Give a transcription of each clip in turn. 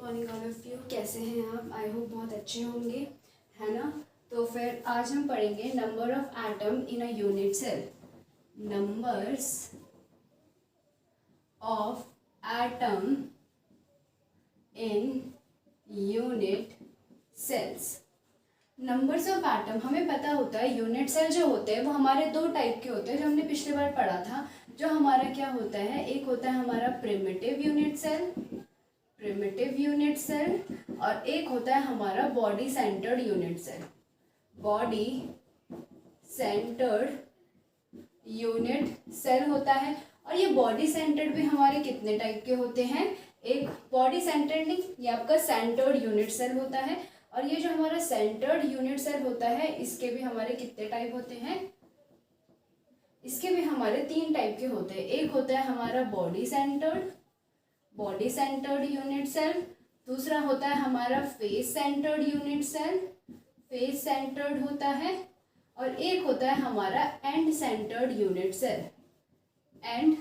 Morning all of you. कैसे हैं आप? आई होप बहुत अच्छे होंगे, है ना। तो फिर आज हम पढ़ेंगे number of atom in a unit cell. Numbers of atom in unit cells. Numbers of atom हमें पता होता है यूनिट सेल जो होते हैं वो हमारे दो टाइप के होते हैं, जो हमने पिछली बार पढ़ा था। जो हमारा क्या होता है, एक होता है हमारा प्रिमिटिव यूनिट सेल और एक होता है हमारा body centred unit cell. Body centred unit cell होता है। और ये बॉडी सेंटर्ड भी हमारे कितने टाइप के होते हैं, एक बॉडी सेंटर्ड नहीं, ये आपका सेंटर्ड यूनिट सेल होता है। और ये जो हमारा सेंटर्ड यूनिट सेल होता है इसके भी हमारे कितने टाइप होते हैं, इसके भी हमारे तीन टाइप के होते हैं। एक होता है हमारा बॉडी सेंटर्ड यूनिट सेल, दूसरा होता है हमारा face centred unit cell, face centred होता है, और एक होता है हमारा end centred unit cell, end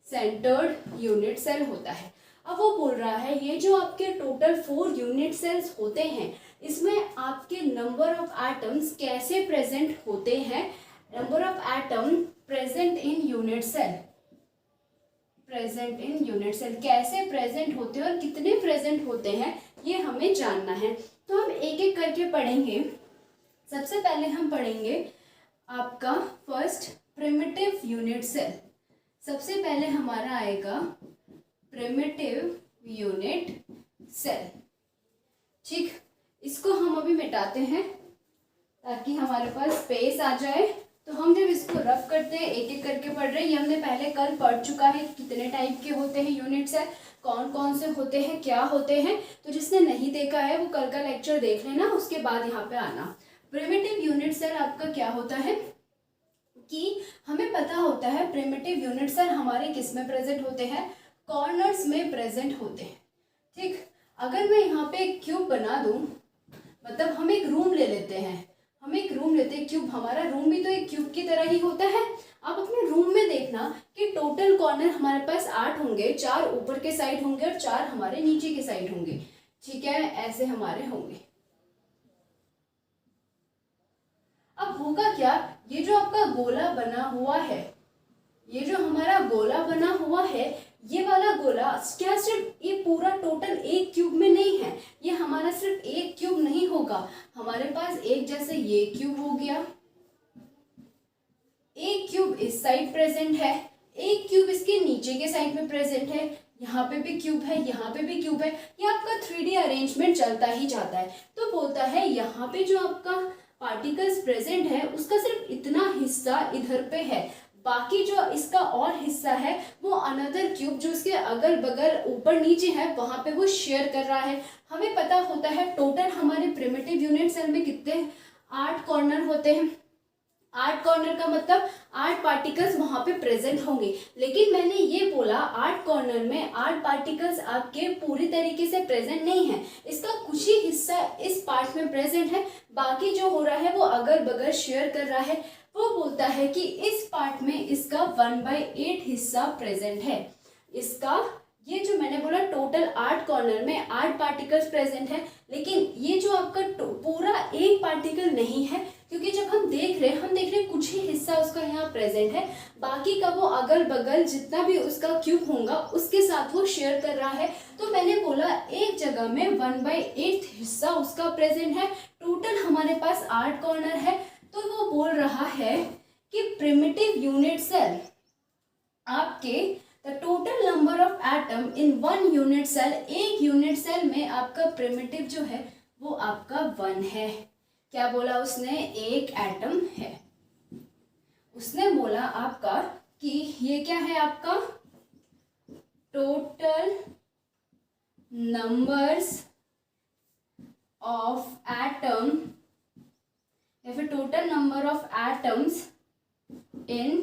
centred unit cell होता है। अब वो बोल रहा है ये जो आपके टोटल 4 यूनिट सेल्स होते हैं इसमें आपके नंबर ऑफ एटम्स कैसे प्रेजेंट होते हैं। Number of atom present in unit cell, कैसे प्रेजेंट होते हैं और कितने प्रेजेंट होते हैं ये हमें जानना है। तो हम एक एक करके पढ़ेंगे। सबसे पहले हम पढ़ेंगे आपका फर्स्ट प्रिमिटिव यूनिट सेल। सबसे पहले हमारा आएगा प्रिमिटिव यूनिट सेल। ठीक, इसको हम अभी मिटाते हैं ताकि हमारे पास स्पेस आ जाए। तो हम जब इसको रफ करते हैं एक एक करके पढ़ रहे हैं। ये हमने पहले कल पढ़ चुका है कितने टाइप के होते हैं यूनिट सेल, कौन कौन से होते हैं, क्या होते हैं। तो जिसने नहीं देखा है वो कल का लेक्चर देख लेना, उसके बाद यहाँ पे आना। प्रिमिटिव यूनिट सेल आपका क्या होता है कि हमें पता होता है प्रिमिटिव यूनिट सेल हमारे किस में प्रेजेंट होते हैं, कॉर्नर्स में प्रेजेंट होते हैं। ठीक, अगर मैं यहाँ पे एक क्यूब बना दूं, मतलब हम एक रूम ले लेते हैं, क्यूब, हमारा रूम भी तो एक क्यूब की तरह ही होता है। आप अपने रूम में देखना कि टोटल कॉर्नर हमारे पास 8 होंगे, 4 ऊपर के साइड होंगे और 4 हमारे नीचे के साइड होंगे। ठीक है, ऐसे हमारे होंगे। अब होगा क्या, ये जो आपका गोला बना हुआ है, ये जो हमारा गोला बना हुआ है, ये वाला गोला क्या सिर्फ ये पूरा टोटल एक क्यूब में नहीं है, ये हमारा सिर्फ एक क्यूब नहीं होगा। हमारे पास एक जैसे ये क्यूब हो गया, एक क्यूब इस साइड प्रेजेंट है, एक क्यूब इसके नीचे के साइड में प्रेजेंट है, यहाँ पे भी क्यूब है, यहाँ पे भी क्यूब है। ये आपका 3D अरेंजमेंट चलता ही जाता है। तो बोलता है यहाँ पे जो आपका पार्टिकल्स प्रेजेंट है उसका सिर्फ इतना हिस्सा इधर पे है, बाकी जो इसका और हिस्सा है वो अनदर क्यूब जो इसके अगल बगल ऊपर नीचे है वहां पे वो शेयर कर रहा है। हमें पता होता है टोटल हमारे प्रिमिटिव यूनिट सेल में कितने 8 कॉर्नर होते हैं। 8 कॉर्नर का मतलब 8 पार्टिकल्स वहां पे प्रेजेंट होंगे। लेकिन मैंने ये बोला 8 कॉर्नर में 8 पार्टिकल्स आपके पूरी तरीके से प्रेजेंट नहीं है, इसका कुछ ही हिस्सा इस पार्ट में प्रेजेंट है, बाकी जो हो रहा है वो अगल बगल शेयर कर रहा है। वो बोलता है कि इस पार्ट में इसका 1/8 हिस्सा प्रेजेंट है। इसका ये जो मैंने बोला टोटल 8 कॉर्नर में 8 पार्टिकल्स प्रेजेंट है, लेकिन ये जो आपका पूरा एक पार्टिकल नहीं है, क्योंकि जब हम देख रहे हैं कुछ ही हिस्सा उसका यहाँ प्रेजेंट है, बाकी का वो अगल बगल जितना भी उसका क्यूब होगा उसके साथ वो शेयर कर रहा है। तो मैंने बोला एक जगह में 1/8 हिस्सा उसका प्रेजेंट है। टोटल हमारे पास 8 कॉर्नर है। तो वो बोल रहा है कि प्रिमिटिव यूनिट सेल आपके the total number of atom in 1 unit cell, एक यूनिट सेल में आपका प्रिमिटिव जो है वो आपका 1 है। क्या बोला उसने, एक एटम है। उसने बोला आपका कि ये क्या है आपका टोटल नंबर्स ऑफ एटम या फिर total number of atoms in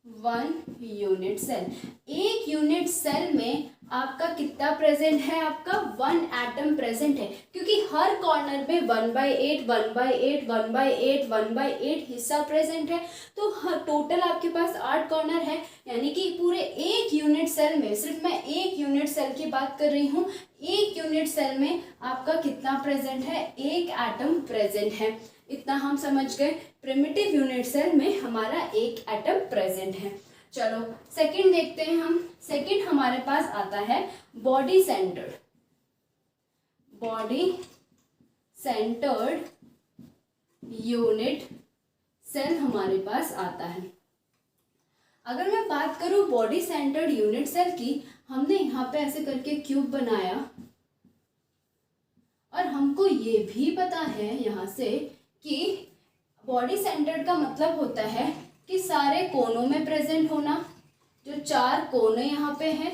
1 unit cell. एक यूनिट सेल में आपका कितना प्रेजेंट है, आपका 1 एटम प्रेजेंट है, क्योंकि हर कॉर्नर में 1/8 1/8 1/8 1/8 हिस्सा प्रेजेंट है। तो हर टोटल आपके पास 8 कॉर्नर है, यानी कि पूरे एक यूनिट सेल में, सिर्फ मैं एक यूनिट सेल की बात कर रही हूँ, एक यूनिट सेल में आपका कितना प्रेजेंट है, 1 एटम प्रेजेंट है। इतना हम समझ गए, प्रिमिटिव यूनिट सेल में हमारा 1 एटम प्रेजेंट है। चलो सेकंड देखते हैं हम। सेकंड हमारे पास आता है body centred. Body centred unit cell हमारे पास आता है। अगर मैं बात करूं बॉडी सेंटर्ड यूनिट सेल की, हमने यहाँ पे ऐसे करके क्यूब बनाया और हमको ये भी पता है यहाँ से कि बॉडी सेंटर्ड का मतलब होता है कि सारे कोनों में प्रेजेंट होना, जो 4 कोने यहाँ पे हैं,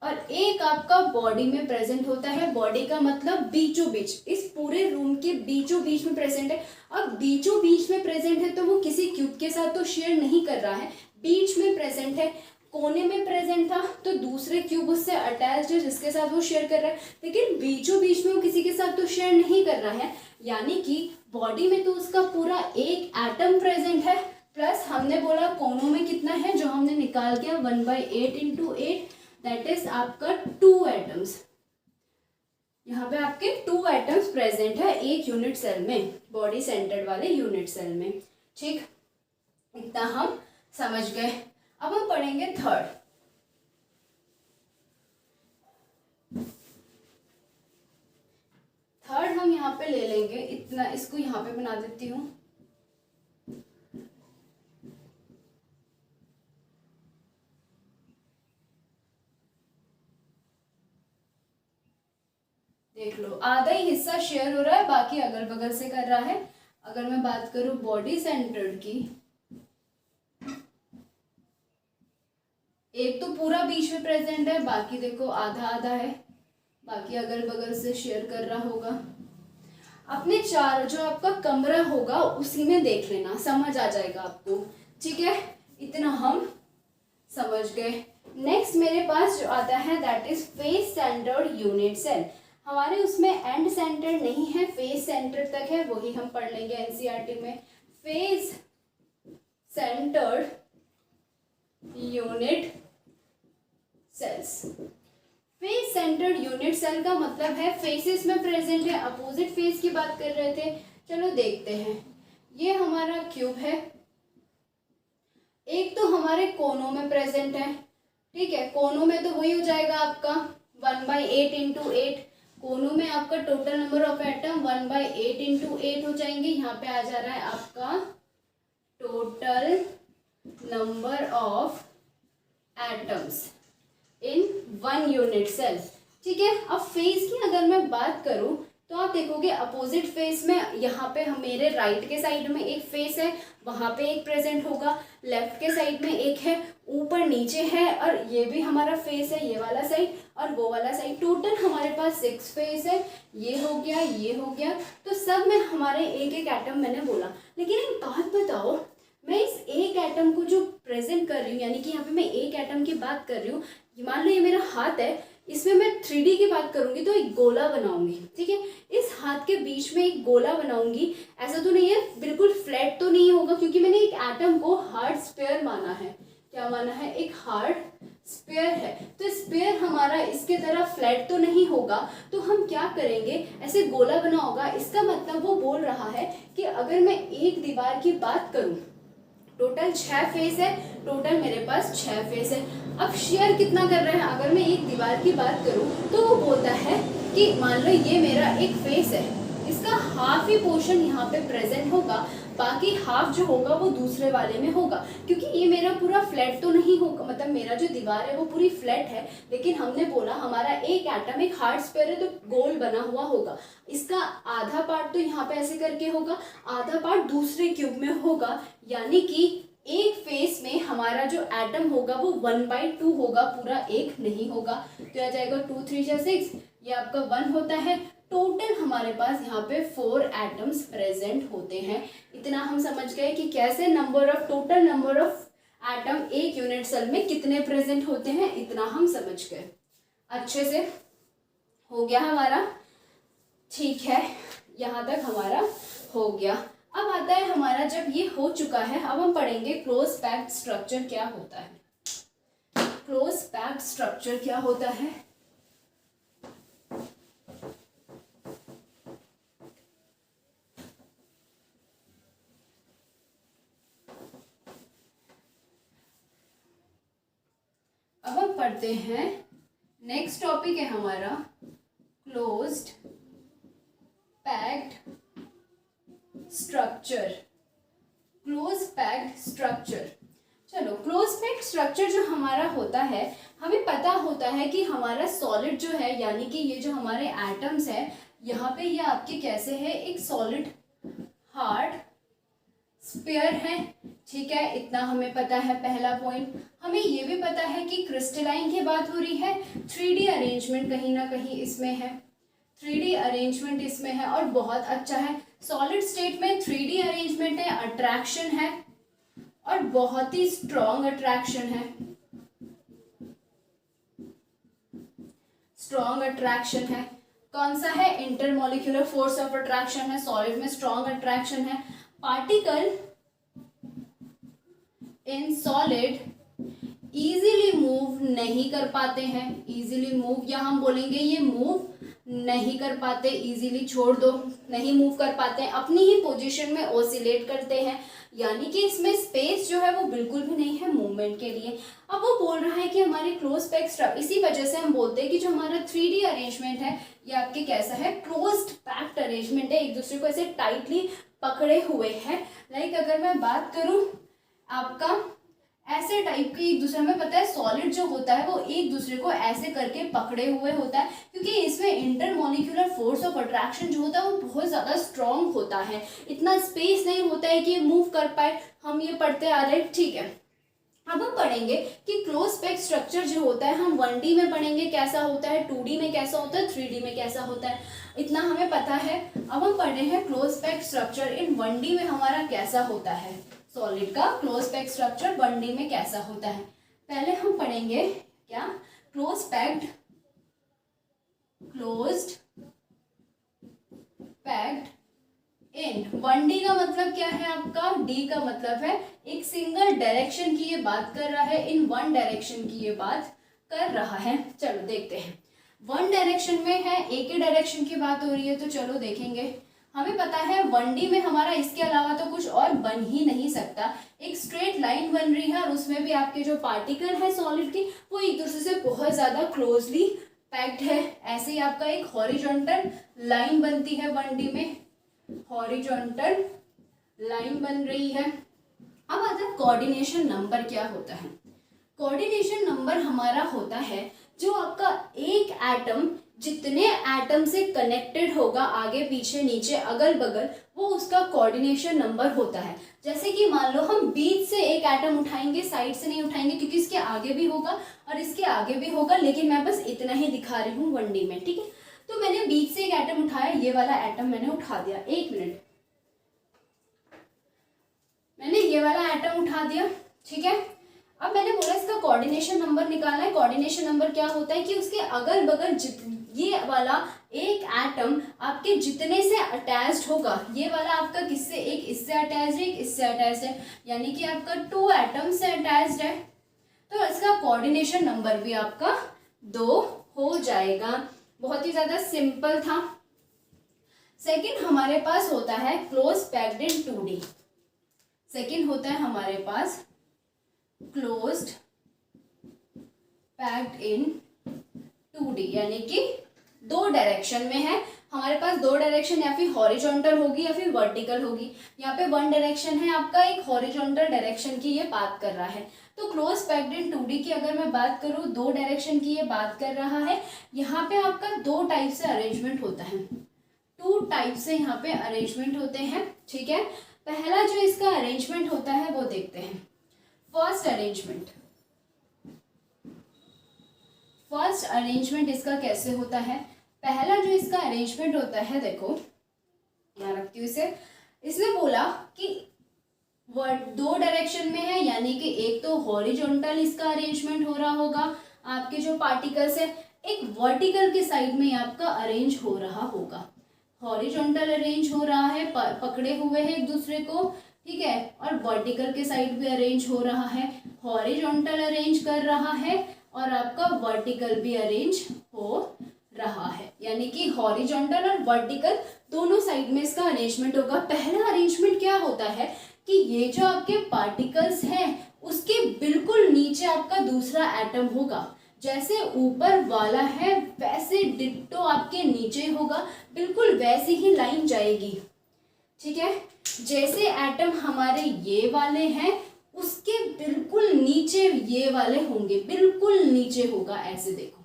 और एक आपका बॉडी में प्रेजेंट होता है। बॉडी का मतलब बीचों बीच, इस पूरे रूम के बीचों बीच में प्रेजेंट है। अब बीचों बीच में प्रेजेंट है तो वो किसी क्यूब के साथ तो शेयर नहीं कर रहा है, बीच में प्रेजेंट है। कोने में प्रेजेंट था तो दूसरे क्यूब उससे अटैच्ड है जिसके साथ वो शेयर कर रहा है, लेकिन बीचों बीच में वो किसी के साथ तो शेयर नहीं कर रहा है। यानी कि बॉडी में तो उसका पूरा 1 एटम प्रेजेंट है, प्लस हमने बोला कोनों में कितना है, जो हमने निकाल दिया 1/8 × 8, दैट इज आपका 2 एटम्स। यहाँ पे आपके 2 एटम्स प्रेजेंट है एक यूनिट सेल में, बॉडी सेंटर्ड वाले यूनिट सेल में। ठीक, इतना हम समझ गए। अब हम पढ़ेंगे थर्ड। थर्ड हम यहाँ पे ले लेंगे, इतना इसको यहाँ पे बना देती हूँ। देख लो, आधा ही हिस्सा शेयर हो रहा है, बाकी अगल बगल से कर रहा है। अगर मैं बात करूं बॉडी सेंटर्ड की, एक तो पूरा बीच में प्रेजेंट है, बाकी देखो आधा आधा है, बाकी अगल बगल से शेयर कर रहा होगा। अपने 4 जो आपका कमरा होगा उसी में देख लेना, समझ आ जाएगा आपको। ठीक है, इतना हम समझ गए। नेक्स्ट मेरे पास जो आता है that is face centred unit cell. हमारे उसमें एंड सेंटर नहीं है, फेस सेंटर तक है, वही हम पढ़ लेंगे एनसीईआरटी में। Face centred unit cells. Face centred unit cell का मतलब है फेसेस में प्रेजेंट है, अपोजिट फेस की बात कर रहे थे। चलो देखते हैं, ये हमारा क्यूब है, एक तो हमारे कोनों में प्रेजेंट है। ठीक है, कोनों में तो वही हो जाएगा आपका 1/8 × 8, कोनों में आपका टोटल नंबर ऑफ एटम 1/8 × 8 हो जाएंगे। यहाँ पे आ जा रहा है आपका total number of atoms in 1 unit cell. ठीक है, अब फेस की अगर मैं बात करूं तो आप देखोगे अपोजिट फेस में, यहाँ पे मेरे राइट के साइड में एक फेस है, वहाँ पे एक प्रेजेंट होगा, लेफ्ट के साइड में एक है, ऊपर नीचे है, और ये भी हमारा फेस है, ये वाला साइड और वो वाला साइड। टोटल हमारे पास 6 फेस है, ये हो गया, ये हो गया। तो सब में हमारे एक एक एटम मैंने बोला। लेकिन एक बात बताओ, मैं इस एक एटम को जो प्रेजेंट कर रही हूँ, यानी कि यहाँ पे मैं एक एटम की बात कर रही हूँ, मान लो ये मेरा हाथ है, इसमें मैं 3D की बात करूंगी तो एक गोला बनाऊंगी। ठीक है, इस हाथ के बीच में एक गोला बनाऊंगी। ऐसा तो नहीं है बिल्कुल फ्लैट तो नहीं होगा, क्योंकि मैंने एक एटम को हार्ड स्फीयर माना है। क्या माना है? एक हार्ड स्फीयर है। तो स्फीयर हमारा इसके तरह फ्लैट तो नहीं होगा, तो हम क्या करेंगे, ऐसे गोला बना होगा। इसका मतलब वो बोल रहा है कि अगर मैं एक दीवार की बात करूं, टोटल 6 फेस है, टोटल मेरे पास 6 फेस है। अब शेयर कितना कर रहे हैं, अगर मैं एक दीवार की बात करूं तो वो बोलता है कि मान लो ये मेरा एक फेस है, इसका हाफ ही पोर्शन यहाँ पे प्रेजेंट होगा, बाकी हाफ जो होगा वो दूसरे वाले में होगा। क्योंकि ये मेरा पूरा फ्लैट तो नहीं होगा, मतलब मेरा जो दीवार है वो पूरी फ्लैट है, लेकिन हमने बोला हमारा एक एटम एक हार्ड स्फीयर है तो गोल बना हुआ होगा। इसका आधा पार्ट तो यहाँ पे ऐसे करके होगा, आधा पार्ट दूसरे क्यूब में होगा। यानी कि एक फेस में हमारा जो एटम होगा वो 1/2 होगा, पूरा एक नहीं होगा। तो आ जाएगा 2 3 6, ये आपका 1 होता है। टोटल हमारे पास यहाँ पे 4 एटम्स प्रेजेंट होते हैं। इतना हम समझ गए कि कैसे टोटल नंबर ऑफ एटम एक यूनिट सेल में कितने प्रेजेंट होते हैं, इतना हम समझ गए। अच्छे से हो गया हमारा, ठीक है, यहाँ तक हमारा हो गया। अब आता है हमारा, जब ये हो चुका है, अब हम पढ़ेंगे क्लोज पैक्ड स्ट्रक्चर क्या होता है। क्लोज पैक्ड स्ट्रक्चर क्या होता है? अब हम पढ़ते हैं, नेक्स्ट टॉपिक है हमारा closed packed structure. Close packed structure, चलो क्लोज पैक्ड स्ट्रक्चर जो हमारा होता है, हमें पता होता है कि हमारा सॉलिड जो है, यानी कि ये जो हमारे एटम्स है, यहाँ पे ये आपके कैसे है, एक सॉलिड हार्ड स्फीयर है, ठीक है, इतना हमें पता है। पहला पॉइंट, हमें ये भी पता है कि क्रिस्टलाइन की बात हो रही है, 3D अरेंजमेंट कहीं ना कहीं इसमें है, 3D अरेंजमेंट इसमें है और बहुत अच्छा है। सॉलिड स्टेट में 3D अरेंजमेंट है, अट्रैक्शन है और बहुत ही स्ट्रॉन्ग अट्रैक्शन है, स्ट्रॉन्ग अट्रैक्शन है। कौन सा है? इंटरमोलिक्यूलर फोर्स ऑफ अट्रैक्शन है, सॉलिड में स्ट्रॉन्ग अट्रैक्शन है। Particle in solid easily move नहीं कर पाते हैं, इजीली मूव, या हम बोलेंगे ये मूव नहीं कर पाते, इजीली छोड़ दो, नहीं मूव कर पाते हैं, अपनी ही पोजीशन में ऑसिलेट करते हैं, यानी कि इसमें स्पेस जो है वो बिल्कुल भी नहीं है मूवमेंट के लिए। अब वो बोल रहा है कि हमारे क्लोज पैक्ड स्ट्रक्चर, इसी वजह से हम बोलते हैं कि जो हमारा 3D अरेंजमेंट है ये आपके कैसा है, क्लोज्ड पैक्ड अरेंजमेंट है, एक दूसरे को ऐसे टाइटली पकड़े हुए हैं। लाइक अगर मैं बात करूं आपका ऐसे टाइप की, एक दूसरे में पता है सॉलिड जो होता है वो एक दूसरे को ऐसे करके पकड़े हुए होता है, क्योंकि इसमें इंटरमोलिक्यूलर फोर्स ऑफ अट्रैक्शन जो होता है वो बहुत ज़्यादा स्ट्रॉन्ग होता है, इतना स्पेस नहीं होता है कि ये मूव कर पाए। हम ये पढ़ते आ रहे हैं, ठीक है। अब हम पढ़ेंगे कि क्लोज पैक्ड स्ट्रक्चर जो होता है हम 1D में पढ़ेंगे कैसा होता है, 2D में कैसा होता है, 3D में कैसा होता है, इतना हमें पता है। अब हम पढ़ रहे हैं close packed structure in 1D में हमारा कैसा होता है, सॉलिड का क्लोज पैक्ड स्ट्रक्चर 1D में कैसा होता है। पहले हम पढ़ेंगे क्या, क्लोज पैक्ड इन 1D का मतलब क्या है आपका, D का मतलब है एक सिंगल डायरेक्शन की ये बात कर रहा है, इन वन डायरेक्शन की ये बात कर रहा है। चलो देखते हैं, वन डायरेक्शन में है, एक ही डायरेक्शन की बात हो रही है, तो चलो देखेंगे। हमें पता है 1D में हमारा इसके अलावा तो कुछ और बन ही नहीं सकता, एक स्ट्रेट लाइन बन रही है और उसमें भी आपके जो पार्टिकल है सॉलिड की वो एक दूसरे से बहुत ज़्यादा क्लोजली पैक्ड है। ऐसे ही आपका एक हॉरिजॉन्टल लाइन बनती है 1D में, हॉरिजॉन्टल लाइन बन रही है। अब आता है कोऑर्डिनेशन नंबर क्या होता है। कोऑर्डिनेशन नंबर हमारा होता है जो आपका एक एटम जितने एटम से कनेक्टेड होगा, आगे पीछे नीचे अगल बगल, वो उसका कोऑर्डिनेशन नंबर होता है। जैसे कि मान लो हम बीच से एक एटम उठाएंगे, साइड से नहीं उठाएंगे क्योंकि इसके आगे भी होगा और इसके आगे भी होगा, लेकिन मैं बस इतना ही दिखा रही हूँ 1D में, ठीक है। तो मैंने बीच से एक एटम उठाया, ये वाला एटम मैंने उठा दिया, एक मिनट, मैंने ये वाला एटम उठा दिया, ठीक है। अब मैंने बोला इसका कोऑर्डिनेशन नंबर निकालना है। कोऑर्डिनेशन नंबर क्या होता है कि उसके अगल बगल ये वाला एक एटम आपके जितने से अटैच्ड होगा, ये वाला आपका किससे, एक इससे अटैच्ड है, एक इससे अटैच्ड है, यानी कि आपका 2 एटम से अटैच्ड है, तो इसका कोऑर्डिनेशन नंबर भी आपका 2 हो जाएगा। बहुत ही ज़्यादा सिंपल था। सेकंड हमारे पास होता है close packed in 2D। Second होता है हमारे पास क्लोज्ड पैक्ड इन 2D, यानी कि 2 डायरेक्शन में है हमारे पास। 2 डायरेक्शन या फिर हॉरिजॉन्टल होगी या फिर वर्टिकल होगी। यहाँ पे 1 डायरेक्शन है आपका, एक हॉरिजॉन्टल डायरेक्शन की ये बात कर रहा है। तो क्लोज पैक्ड इन 2D की अगर मैं बात करूँ, 2 डायरेक्शन की ये बात कर रहा है। यहाँ पे आपका 2 टाइप से अरेंजमेंट होता है, 2 टाइप से यहाँ पे अरेंजमेंट होते हैं, ठीक है। पहला जो इसका अरेंजमेंट होता है वो देखते हैं। फर्स्ट अरेंजमेंट इसका कैसे होता है। पहला जो इसका अरेंजमेंट होता है, देखो यहाँ रखती हूँ इसे। इसने बोला कि दो डायरेक्शन में है, यानी कि एक तो हॉरिजॉन्टल इसका अरेंजमेंट हो रहा होगा आपके जो पार्टिकल्स है, एक वर्टिकल के साइड में आपका अरेंज हो रहा होगा। हॉरिजॉन्टल अरेंज हो रहा है, पकड़े हुए हैं एक दूसरे को, ठीक है, और वर्टिकल के साइड भी अरेंज हो रहा है। हॉरिजॉन्टल अरेंज कर रहा है और आपका वर्टिकल भी अरेंज हो रहा है, यानी कि हॉरिजॉन्टल और वर्टिकल दोनों साइड में इसका अरेंजमेंट होगा। पहला अरेंजमेंट क्या होता है कि ये जो आपके पार्टिकल्स हैं उसके बिल्कुल नीचे आपका दूसरा एटम होगा। जैसे ऊपर वाला है वैसे डिट्टो आपके नीचे होगा, बिल्कुल वैसी ही लाइन जाएगी, ठीक है। जैसे एटम हमारे ये वाले हैं उसके बिल्कुल नीचे ये वाले होंगे, बिल्कुल नीचे होगा, ऐसे देखो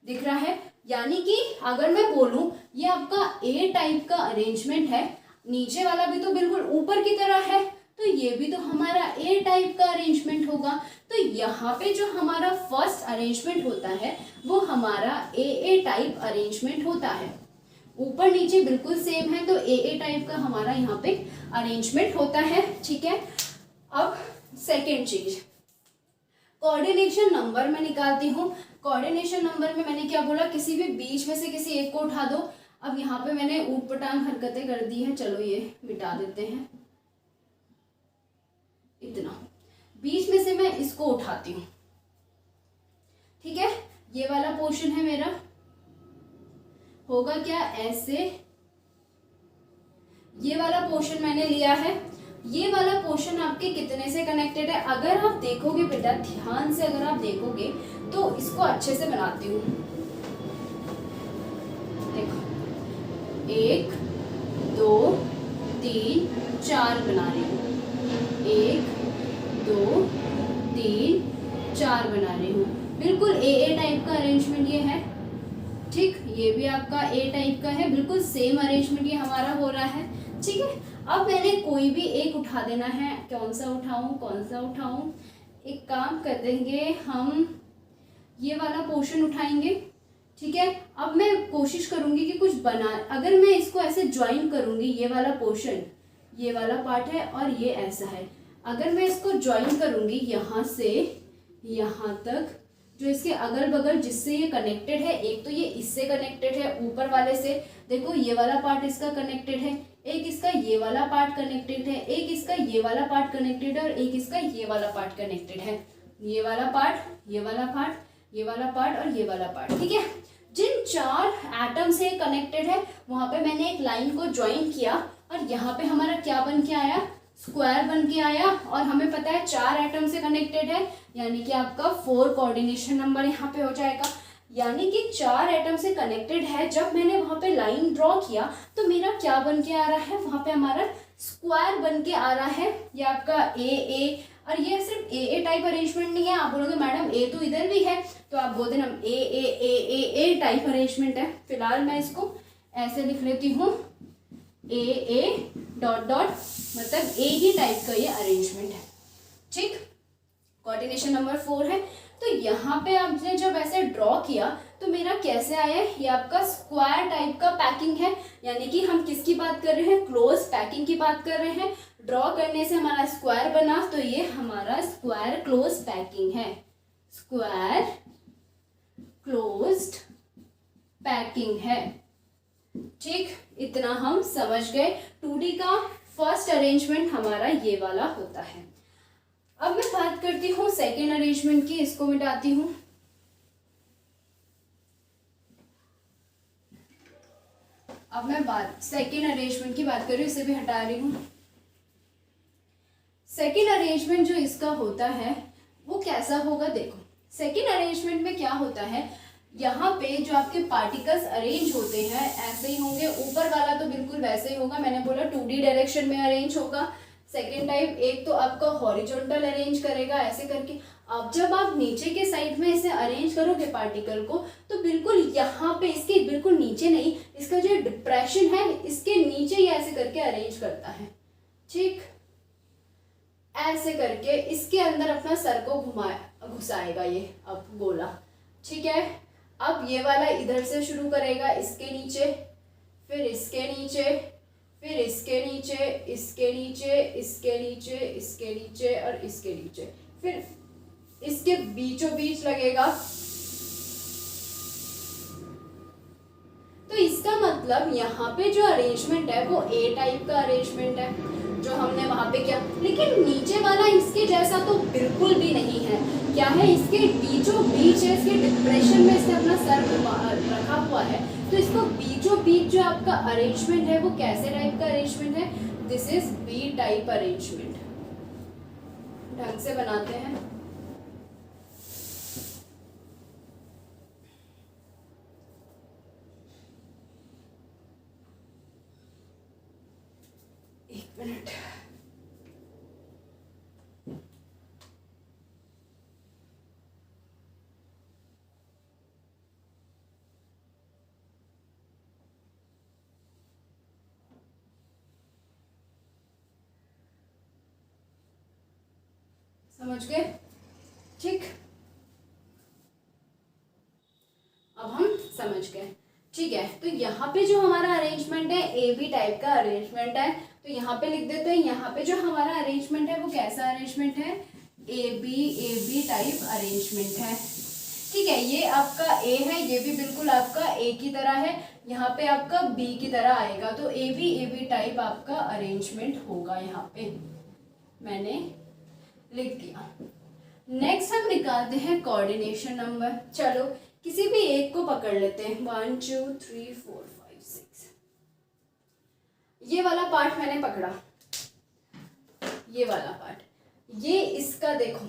दिख रहा है। यानी कि अगर मैं बोलूं ये आपका ए टाइप का अरेंजमेंट है, नीचे वाला भी तो बिल्कुल ऊपर की तरह है, तो ये भी तो हमारा ए टाइप का अरेंजमेंट होगा। तो यहाँ पे जो हमारा फर्स्ट अरेंजमेंट होता है वो हमारा ए टाइप अरेंजमेंट होता है। ऊपर नीचे बिल्कुल सेम है तो ए टाइप का हमारा यहाँ पे अरेंजमेंट होता है, ठीक है। अब सेकेंड चीज, कोऑर्डिनेशन नंबर में निकालती हूँ। कोऑर्डिनेशन नंबर में मैंने क्या बोला, किसी भी बीच में से किसी एक को उठा दो। अब यहाँ पे मैंने ऊटपटांग हरकतें कर दी है, चलो ये मिटा देते हैं। इतना बीच में से मैं इसको उठाती हूँ, ठीक है। ये वाला पोर्शन है मेरा, होगा क्या ऐसे, ये वाला पोर्शन मैंने लिया है। ये वाला पोर्शन आपके कितने से कनेक्टेड है, अगर आप देखोगे बेटा ध्यान से, अगर आप देखोगे तो इसको अच्छे से बनाती हूँ। देखो 1 2 3 4 बना रही हूँ, 1 2 3 4 बना रही हूँ। बिल्कुल ए टाइप का अरेंजमेंट ये है, ठीक। ये भी आपका ए टाइप का है, बिल्कुल सेम अरेंजमेंट ये हमारा हो रहा है, ठीक है। अब मैंने कोई भी एक उठा देना है, कौन सा उठाऊं, कौन सा उठाऊं। एक काम कर देंगे हम, ये वाला पोर्शन उठाएंगे, ठीक है। अब मैं कोशिश करूंगी कि कुछ बना, अगर मैं इसको ऐसे ज्वाइन करूंगी, ये वाला पोर्शन ये वाला पार्ट है और ये ऐसा है, अगर मैं इसको ज्वाइन करूंगी यहाँ से यहाँ तक, जो इसके अगल बगल जिससे ये कनेक्टेड है, एक तो ये इससे कनेक्टेड है ऊपर वाले से, देखो ये वाला पार्ट इसका कनेक्टेड है, एक इसका ये वाला पार्ट कनेक्टेड है, एक इसका ये वाला पार्ट कनेक्टेड है और एक इसका ये वाला पार्ट कनेक्टेड है। ये वाला पार्ट, ये वाला पार्ट, ये वाला पार्ट और ये वाला पार्ट, ठीक है। जिन 4 एटम से कनेक्टेड है वहां पे मैंने एक लाइन को ज्वाइन किया और यहाँ पे हमारा क्या बन के आया, स्क्वायर बन के आया। और हमें पता है 4 एटम से कनेक्टेड है, यानी कि आपका 4 कोऑर्डिनेशन नंबर यहाँ पे हो जाएगा। यानी कि 4 एटम से कनेक्टेड है। जब मैंने वहां पे लाइन ड्रॉ किया तो मेरा क्या बन के आ रहा है, वहां पे हमारा स्क्वायर बन के आ रहा है। ये आपका ए और ये सिर्फ ए टाइप अरेंजमेंट नहीं है। आप बोलोगे मैडम ए तो इधर भी है, तो आप बोल देना ए टाइप अरेंजमेंट है। फिलहाल मैं इसको ऐसे लिख लेती हूँ, ए डॉट डॉट, मतलब ए ही टाइप का ये अरेंजमेंट है, ठीक। कोऑर्डिनेशन नंबर 4 है। तो यहाँ पे आपने जब ऐसे ड्रॉ किया तो मेरा कैसे आया, ये आपका स्क्वायर टाइप का पैकिंग है। यानी कि हम किसकी बात कर रहे हैं, क्लोज पैकिंग की बात कर रहे हैं। ड्रॉ करने से हमारा स्क्वायर बना, तो ये हमारा स्क्वायर क्लोज पैकिंग है, स्क्वायर क्लोज्ड पैकिंग है, ठीक। इतना हम समझ गए। 2D का फर्स्ट अरेंजमेंट हमारा ये वाला होता है। अब मैं बात करती हूँ सेकेंड अरेंजमेंट की, इसको मिटाती हूँ। अब मैं सेकेंड अरेंजमेंट की बात कर रही हूँ, इसे भी हटा रही हूँ। सेकेंड अरेंजमेंट जो इसका होता है वो कैसा होगा, देखो सेकेंड अरेंजमेंट में क्या होता है, यहाँ पे जो आपके पार्टिकल्स अरेंज होते हैं ऐसे ही होंगे। ऊपर वाला तो बिल्कुल वैसे ही होगा, मैंने बोला 2D डायरेक्शन में अरेंज होगा। सेकेंड टाइप एक तो आपका हॉरिजॉन्टल अरेंज करेगा ऐसे करके। अब जब आप नीचे के साइड में इसे अरेंज करोगे पार्टिकल को, तो बिल्कुल यहाँ पे इसके बिल्कुल नीचे नहीं, इसका जो डिप्रेशन है इसके नीचे ही ऐसे करके अरेंज करता है, ठीक। ऐसे करके इसके अंदर अपना सर को घुसाएगा ये अब गोला, ठीक है। अब ये वाला इधर से शुरू करेगा, इसके नीचे, फिर इसके नीचे, फिर इसके नीचे, इसके नीचे, इसके नीचे, इसके नीचे और इसके नीचे, फिर इसके बीचों बीच लगेगा। तो इसका मतलब यहाँ पे जो अरेंजमेंट है वो ए टाइप का अरेंजमेंट है जो हमने वहां पे किया, लेकिन नीचे वाला इसके जैसा तो बिल्कुल भी नहीं है। क्या है, इसके बीचों बीच है, इसके डिप्रेशन में इसने अपना सर रखा हुआ है, तो इसको बीचों बीच जो आपका अरेंजमेंट है वो कैसे टाइप का अरेंजमेंट है, this is B type arrangement. ढंग से बनाते हैं। एक मिनट, समझ गए? ठीक, अब हम समझ गए। ठीक है, तो यहाँ पे जो हमारा अरेंजमेंट है ए बी टाइप का अरेंजमेंट है, तो यहाँ पे लिख देते हैं। यहाँ पे जो हमारा अरेंजमेंट है वो कैसा अरेंजमेंट है, ए बी टाइप अरेंजमेंट है। ठीक है, ये आपका ए है, ये भी बिल्कुल आपका ए की तरह है, यहाँ पे आपका बी की तरह आएगा, तो ए बी टाइप आपका अरेंजमेंट होगा। यहाँ पे मैंने लिख दिया। नेक्स्ट हम निकालते हैं कोऑर्डिनेशन नंबर। चलो किसी भी एक को पकड़ लेते हैं, 1 2 3 4 5 6। ये वाला पार्ट मैंने पकड़ा, ये वाला पार्ट, ये इसका देखो,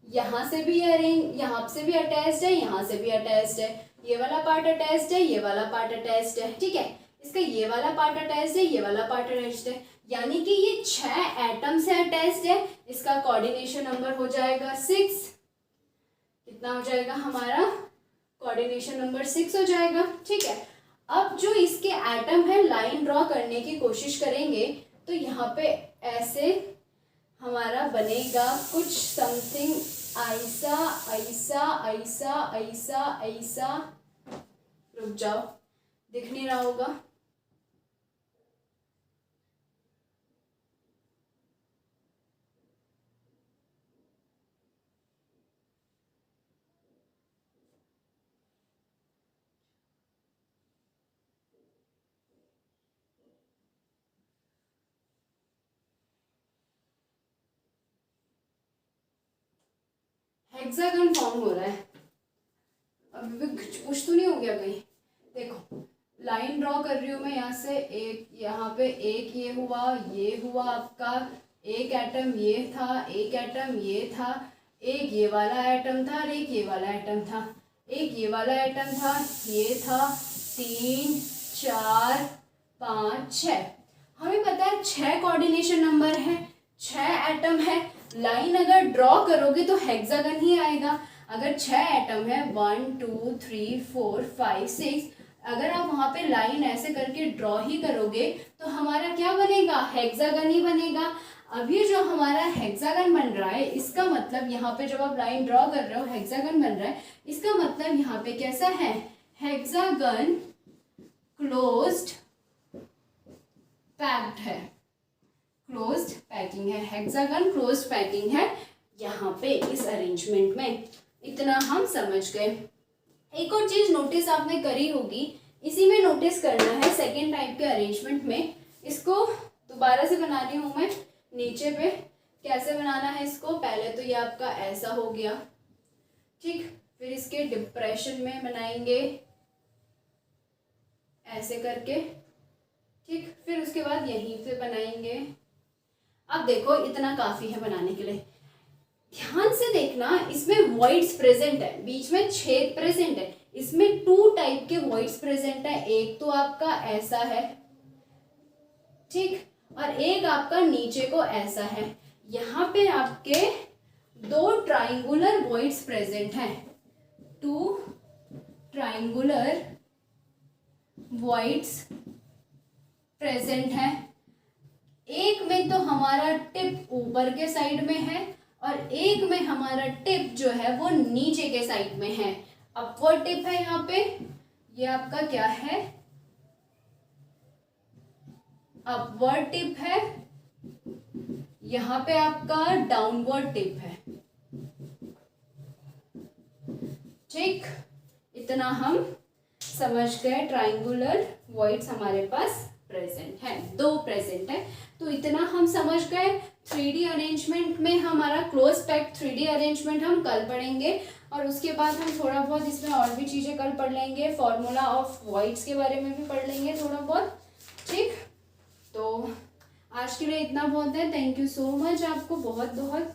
यहाँ से भी अरेंज, यहाँ से भी अटैच्ड है, यहाँ से भी अटैच्ड है, ये वाला पार्ट अटैच्ड है, ये वाला पार्ट अटैच्ड है। ठीक है, इसका ये वाला पार्ट अटैच्ड है, ये वाला पार्ट अटैच्ड है, यानी कि ये 6 एटम से अटैच्ड है। इसका कोऑर्डिनेशन नंबर हो जाएगा 6। कितना हो जाएगा हमारा कोऑर्डिनेशन नंबर 6 हो जाएगा। ठीक है, अब जो इसके एटम है लाइन ड्रॉ करने की कोशिश करेंगे, तो यहाँ पे ऐसे हमारा बनेगा कुछ समथिंग ऐसा ऐसा ऐसा ऐसा ऐसा। रुक जाओ, दिख नहीं रहा होगा। हेक्सागन फॉर्म हो रहा है, अभी भी कुछ तो नहीं हो गया कहीं। देखो लाइन ड्रॉ कर रही हूँ मैं, यहाँ से एक, यहाँ पे एक ये हुआ आपका एक एटम, ये था एक एटम, ये था एक, ये वाला एटम था और एक ये वाला एटम था, एक ये वाला एटम था, ये था 3 4 5 6। हमें पता है 6 कोऑर्डिनेशन नंबर है, 6 एटम है। लाइन अगर ड्रॉ करोगे तो हेक्सागन ही आएगा। अगर 6 एटम है 1 2 3 4 5 6, अगर आप वहाँ पे लाइन ऐसे करके ड्रॉ ही करोगे तो हमारा क्या बनेगा, हेक्सागन ही बनेगा। अब ये जो हमारा हेक्सागन बन रहा है, इसका मतलब यहाँ पे जब आप लाइन ड्रॉ कर रहे हो हेक्सागन बन रहा है, इसका मतलब यहाँ पे कैसा है, हेक्सागन क्लोज्ड पैक्ड है, क्लोज्ड पैकिंग है, हेक्सागन क्लोज्ड पैकिंग है यहाँ पे इस अरेंजमेंट में। इतना हम समझ गए। एक और चीज नोटिस आपने करी होगी, इसी में नोटिस करना है सेकेंड टाइप के अरेंजमेंट में। इसको दोबारा से बना रही हूँ मैं नीचे पे। कैसे बनाना है इसको, पहले तो ये आपका ऐसा हो गया, ठीक, फिर इसके डिप्रेशन में बनाएंगे ऐसे करके, ठीक, फिर उसके बाद यहीं पे बनाएंगे। अब देखो इतना काफी है बनाने के लिए। ध्यान से देखना, इसमें वॉइड्स प्रेजेंट है, बीच में छेद प्रेजेंट है। इसमें 2 टाइप के वॉइड्स प्रेजेंट है, एक तो आपका ऐसा है, ठीक, और एक आपका नीचे को ऐसा है। यहाँ पे आपके 2 ट्राइंगुलर वॉइड्स प्रेजेंट हैं, 2 ट्राइंगुलर वॉइड्स प्रेजेंट है। एक में तो हमारा टिप ऊपर के साइड में है और एक में हमारा टिप जो है वो नीचे के साइड में है। अपवर्ड टिप है यहाँ पे, ये आपका क्या है, अपवर्ड टिप है, यहाँ पे आपका डाउनवर्ड टिप है। ठीक, इतना हम समझ गए। ट्राइंगुलर वॉइड्स हमारे पास प्रेजेंट है, 2 प्रेजेंट है, तो इतना हम समझ गए। 3D अरेंजमेंट में हमारा क्लोज पैक्ड 3D अरेंजमेंट हम कल पढ़ेंगे, और उसके बाद हम थोड़ा बहुत इसमें और भी चीज़ें कल पढ़ लेंगे। फॉर्मूला ऑफ वॉइड्स के बारे में भी पढ़ लेंगे थोड़ा बहुत। ठीक, तो आज के लिए इतना बहुत है। थैंक यू सो मच, आपको बहुत बहुत